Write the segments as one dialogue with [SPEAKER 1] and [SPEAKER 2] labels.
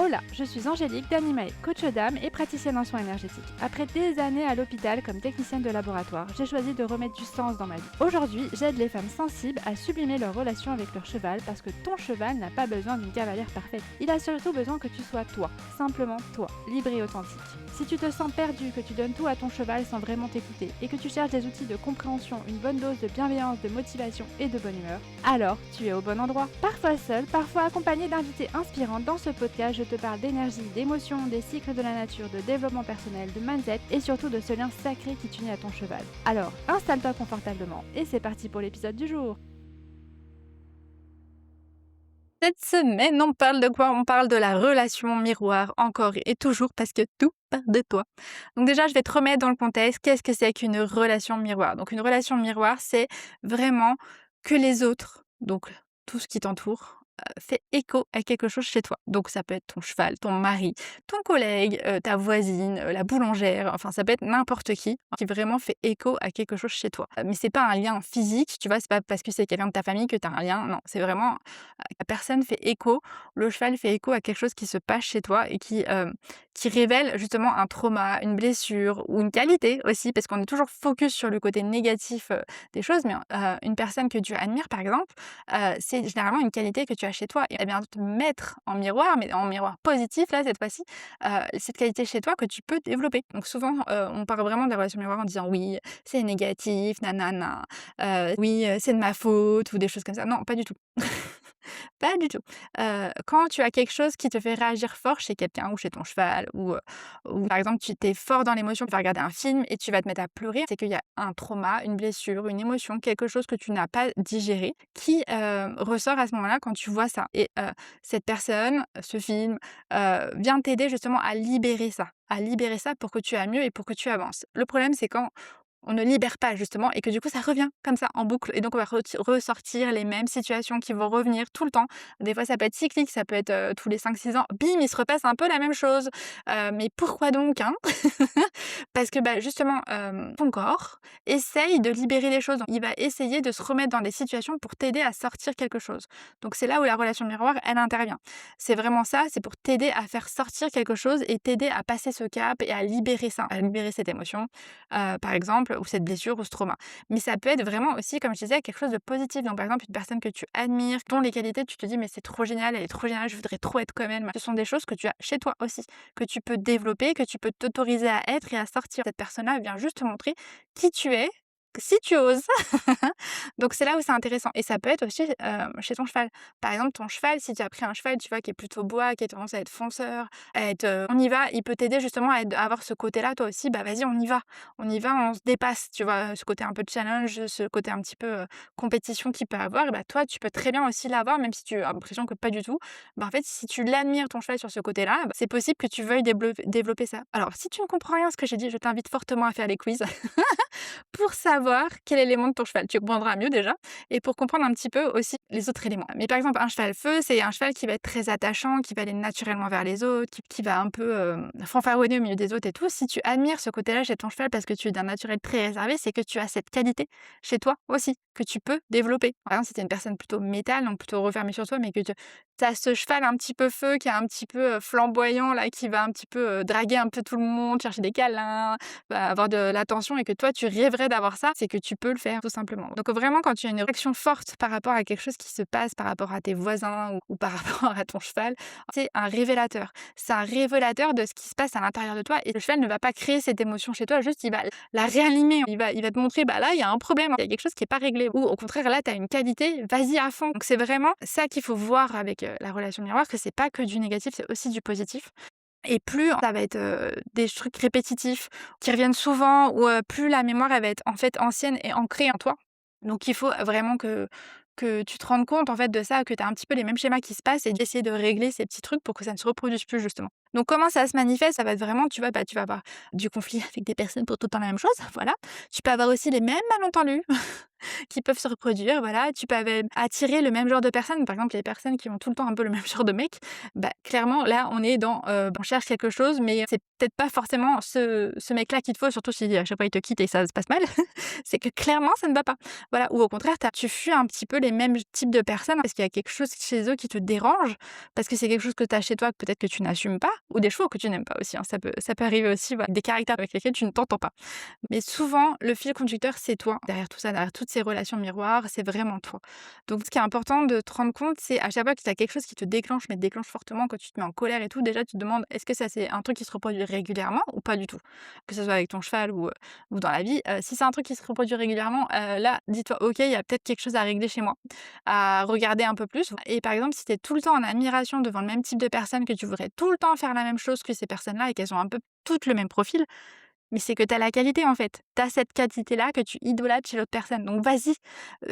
[SPEAKER 1] Hola, je suis Angélique d'Animae, coach d'âme et praticienne en soins énergétiques. Après des années à l'hôpital comme technicienne de laboratoire, j'ai choisi de remettre du sens dans ma vie. Aujourd'hui, j'aide les femmes sensibles à sublimer leur relation avec leur cheval parce que ton cheval n'a pas besoin d'une cavalière parfaite. Il a surtout besoin que tu sois toi, simplement toi, libre et authentique. Si tu te sens perdu, que tu donnes tout à ton cheval sans vraiment t'écouter et que tu cherches des outils de compréhension, une bonne dose de bienveillance, de motivation et de bonne humeur, alors tu es au bon endroit. Parfois seul, parfois accompagné d'invités inspirants, dans ce podcast, je te parle d'énergie, d'émotions, des cycles de la nature, de développement personnel, de mindset et surtout de ce lien sacré qui t'unit à ton cheval. Alors, installe-toi confortablement et c'est parti pour l'épisode du jour.
[SPEAKER 2] Cette semaine, on parle de quoi? On parle de la relation miroir, encore et toujours, parce que tout part de toi. Donc déjà, je vais te remettre dans le contexte. Qu'est-ce que c'est qu'une relation miroir? Donc une relation miroir, c'est vraiment que les autres, donc tout ce qui t'entoure, fait écho à quelque chose chez toi. Donc ça peut être ton cheval, ton mari, ton collègue, ta voisine, la boulangère, enfin ça peut être n'importe qui vraiment fait écho à quelque chose chez toi. Mais c'est pas un lien physique, tu vois? C'est pas parce que c'est quelqu'un de ta famille que tu as un lien, non, c'est vraiment la personne fait écho, le cheval fait écho à quelque chose qui se passe chez toi et qui révèle justement un trauma, une blessure ou une qualité aussi, parce qu'on est toujours focus sur le côté négatif, des choses, mais une personne que tu admires par exemple, c'est généralement une qualité que tu as chez toi et bien te mettre en miroir, mais en miroir positif là cette fois-ci, cette qualité chez toi que tu peux développer. Donc souvent, on parle vraiment de la relation miroir en disant: «Oui, c'est négatif, nanana, oui, c'est de ma faute» ou des choses comme ça. Non, pas du tout. Pas du tout. Quand tu as quelque chose qui te fait réagir fort chez quelqu'un ou chez ton cheval ou par exemple tu es fort dans l'émotion, tu vas regarder un film et tu vas te mettre à pleurer, c'est qu'il y a un trauma, une blessure, une émotion, quelque chose que tu n'as pas digéré qui, ressort à ce moment-là quand tu vois ça et cette personne, ce film, vient t'aider justement à libérer ça pour que tu ailles mieux et pour que tu avances. Le problème, c'est quand on ne libère pas justement et que du coup ça revient comme ça en boucle et donc on va ressortir les mêmes situations qui vont revenir tout le temps. Des fois ça peut être cyclique, ça peut être, tous les 5-6 ans, bim, il se repasse un peu la même chose. Mais pourquoi donc, hein? Parce que, bah, justement, ton corps essaye de libérer les choses. Il va essayer de se remettre dans des situations pour t'aider à sortir quelque chose. Donc c'est là où la relation miroir, elle intervient. C'est vraiment ça, c'est pour t'aider à faire sortir quelque chose et t'aider à passer ce cap et à libérer ça, à libérer cette émotion, par exemple, ou cette blessure ou ce trauma. Mais ça peut être vraiment aussi, comme je disais, quelque chose de positif. Donc par exemple, une personne que tu admires, dont les qualités, tu te dis: «Mais c'est trop génial, elle est trop géniale, je voudrais trop être comme elle». Ce sont des choses que tu as chez toi aussi, que tu peux développer, que tu peux t'autoriser à être et à sortir. Cette personne-là vient juste te montrer qui tu es, si tu oses. Donc c'est là où c'est intéressant et ça peut être aussi, chez ton cheval. Par exemple, ton cheval, si tu as pris un cheval, tu vois, qui est plutôt bois, qui a tendance à être fonceur, à être, on y va, il peut t'aider justement à avoir ce côté-là, toi aussi, bah, vas-y, on y va, on se dépasse, tu vois? Ce côté un peu challenge, ce côté un petit peu, compétition qu'il peut avoir et bah, toi, tu peux très bien aussi l'avoir, même si tu as l'impression que pas du tout. Bah, en fait, si tu l'admires ton cheval sur ce côté-là, bah, c'est possible que tu veuilles développer ça. Alors, si tu ne comprends rien à ce que j'ai dit, je t'invite fortement à faire les quiz. Pour savoir quel élément de ton cheval. Tu comprendras mieux déjà et pour comprendre un petit peu aussi les autres éléments. Mais par exemple, un cheval feu, c'est un cheval qui va être très attachant, qui va aller naturellement vers les autres, qui va un peu, fanfaronner au milieu des autres et tout. Si tu admires ce côté-là chez ton cheval parce que tu es d'un naturel très réservé, c'est que tu as cette qualité chez toi aussi, que tu peux développer. Par exemple, si tu es une personne plutôt métal, donc plutôt refermée sur toi, mais que tu as ce cheval un petit peu feu, qui est un petit peu, flamboyant là, qui va un petit peu, draguer un peu tout le monde, chercher des câlins, bah, avoir de l'attention et que toi tu rêverais d'avoir ça, c'est que tu peux le faire tout simplement. Donc vraiment quand tu as une réaction forte par rapport à quelque chose qui se passe, par rapport à tes voisins ou par rapport à ton cheval, c'est un révélateur. C'est un révélateur de ce qui se passe à l'intérieur de toi et le cheval ne va pas créer cette émotion chez toi, juste il va la réanimer. Il va te montrer, bah là il y a un problème, il y a quelque chose qui est pas réglé ou au contraire là tu as une qualité, vas-y à fond. Donc c'est vraiment ça qu'il faut voir avec, la relation miroir, que c'est pas que du négatif, c'est aussi du positif. Et plus ça va être, des trucs répétitifs qui reviennent souvent ou, plus la mémoire elle va être en fait ancienne et ancrée en toi. Donc il faut vraiment que tu te rendes compte en fait de ça, que tu as un petit peu les mêmes schémas qui se passent et d'essayer de régler ces petits trucs pour que ça ne se reproduise plus justement. Donc comment ça se manifeste? Ça va être vraiment, tu vois, tu vas avoir du conflit avec des personnes pour tout le temps la même chose, voilà. Tu peux avoir aussi les mêmes malentendus qui peuvent se reproduire, voilà. Tu peux attirer le même genre de personnes. Par exemple, les personnes qui ont tout le temps un peu le même genre de mec, clairement, là, on est dans, on cherche quelque chose, mais c'est peut-être pas forcément ce mec-là qu'il te faut, surtout si à chaque fois il te quitte et ça se passe mal. C'est que clairement, ça ne va pas. Voilà, ou au contraire, tu fuis un petit peu les mêmes types de personnes parce qu'il y a quelque chose chez eux qui te dérange, parce que c'est quelque chose que tu as chez toi que peut-être que tu n'assumes pas, ou des chevaux que tu n'aimes pas aussi, hein. Ça peut arriver aussi, voilà, des caractères avec lesquels tu ne t'entends pas. Mais souvent, le fil conducteur, c'est toi. Derrière tout ça, derrière toutes ces relations miroirs, c'est vraiment toi. Donc, ce qui est important de te rendre compte, c'est à chaque fois que tu as quelque chose qui te déclenche, mais te déclenche fortement, quand tu te mets en colère et tout, déjà, tu te demandes est-ce que ça, c'est un truc qui se reproduit régulièrement ou pas du tout? Que ce soit avec ton cheval ou dans la vie. Si c'est un truc qui se reproduit régulièrement, là, dis-toi, ok, il y a peut-être quelque chose à régler chez moi, à regarder un peu plus. Et par exemple, si tu es tout le temps en admiration devant le même type de personnes, que tu voudrais tout le temps faire la même chose que ces personnes-là et qu'elles ont un peu toutes le même profil, mais c'est que tu as la qualité, en fait. Tu as cette qualité-là que tu idolâtres chez l'autre personne. Donc vas-y,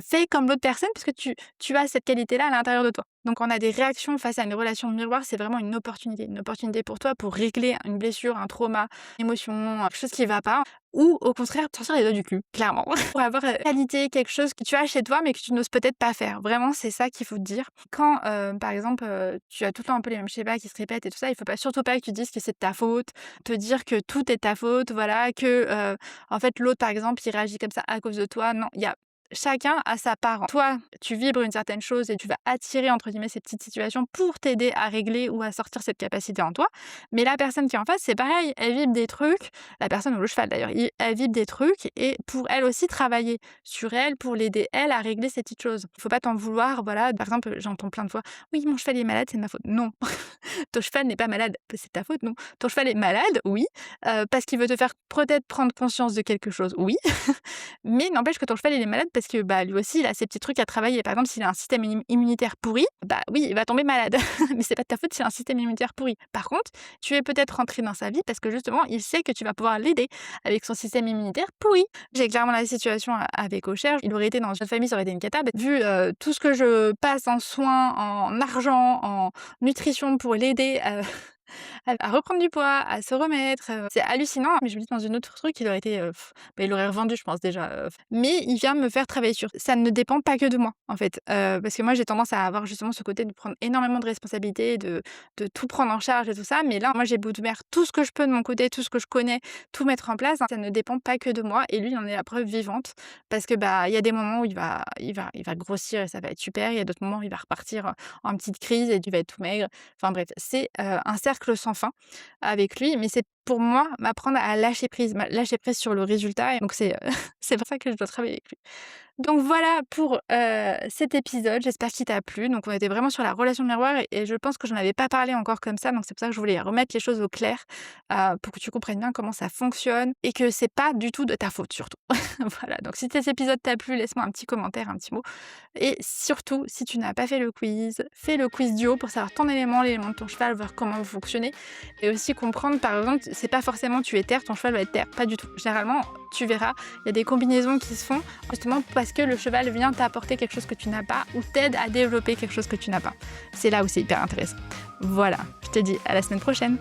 [SPEAKER 2] fais comme l'autre personne puisque tu as cette qualité-là à l'intérieur de toi. Donc on a des réactions face à une relation miroir, c'est vraiment une opportunité. Une opportunité pour toi pour régler une blessure, un trauma, une émotion, quelque chose qui va pas. Ou au contraire, sortir les doigts du cul, clairement. Pour avoir qualité, quelque chose que tu as chez toi mais que tu n'oses peut-être pas faire. Vraiment, c'est ça qu'il faut te dire. Quand, par exemple, tu as tout le temps un peu les mêmes schémas qui se répètent et tout ça, il faut surtout pas que tu dises que c'est de ta faute, te dire que tout est ta faute, voilà, que, en fait, l'autre, par exemple, il réagit comme ça à cause de toi. Non, il y a chacun a sa part. Toi, tu vibres une certaine chose et tu vas attirer, entre guillemets, ces petites situations pour t'aider à régler ou à sortir cette capacité en toi. Mais la personne qui est en face, c'est pareil, elle vibre des trucs, la personne ou le cheval d'ailleurs, elle vibre des trucs et pour elle aussi travailler sur elle, pour l'aider elle à régler ces petites choses. Il faut pas t'en vouloir, voilà. Par exemple, j'entends plein de fois: «Oui, mon cheval est malade, c'est de ma faute». Non, ton cheval n'est pas malade, c'est ta faute, non. Ton cheval est malade, oui, parce qu'il veut te faire peut-être prendre conscience de quelque chose, oui. Mais n'empêche que ton cheval, il est malade parce que, lui aussi, il a ses petits trucs à travailler. Par exemple, s'il a un système immunitaire pourri, oui, il va tomber malade. Mais c'est pas de ta faute s'il a un système immunitaire pourri. Par contre, tu es peut-être rentré dans sa vie parce que justement, il sait que tu vas pouvoir l'aider avec son système immunitaire pourri. J'ai clairement la situation avec Aucher. Il aurait été dans une famille, ça aurait été une cata. Vu tout ce que je passe en soins, en argent, en nutrition pour l'aider à reprendre du poids, à se remettre, c'est hallucinant, mais je me dis dans une autre truc, il aurait été, il aurait revendu je pense déjà, mais il vient me faire travailler sur ça ne dépend pas que de moi, en fait, parce que moi j'ai tendance à avoir justement ce côté de prendre énormément de responsabilités, de tout prendre en charge et tout ça, mais là, moi j'ai beau de faire tout ce que je peux de mon côté, tout ce que je connais, tout mettre en place, hein, ça ne dépend pas que de moi et lui, il en est la preuve vivante parce que, il y a des moments où il va grossir et ça va être super, il y a d'autres moments où il va repartir en petite crise et tu vas être tout maigre. Enfin bref, c'est, un cercle sans fin avec lui, mais c'est pour moi m'apprendre à lâcher prise sur le résultat et donc c'est, c'est pour ça que je dois travailler avec lui. Donc voilà pour, cet épisode, j'espère qu'il t'a plu. Donc on était vraiment sur la relation miroir et je pense que j'en avais pas parlé encore comme ça, donc c'est pour ça que je voulais remettre les choses au clair, pour que tu comprennes bien comment ça fonctionne et que c'est pas du tout de ta faute surtout. Voilà, donc si cet épisode t'a plu, laisse-moi un petit commentaire, un petit mot et surtout, si tu n'as pas fait le quiz, fais le quiz duo pour savoir ton élément, l'élément de ton cheval, voir comment vous fonctionnez et aussi comprendre, par exemple, c'est pas forcément tu es terre, ton cheval va être terre, pas du tout. Généralement, tu verras, il y a des combinaisons qui se font justement parce que le cheval vient t'apporter quelque chose que tu n'as pas ou t'aide à développer quelque chose que tu n'as pas. C'est là où c'est hyper intéressant. Voilà, je te dis à la semaine prochaine.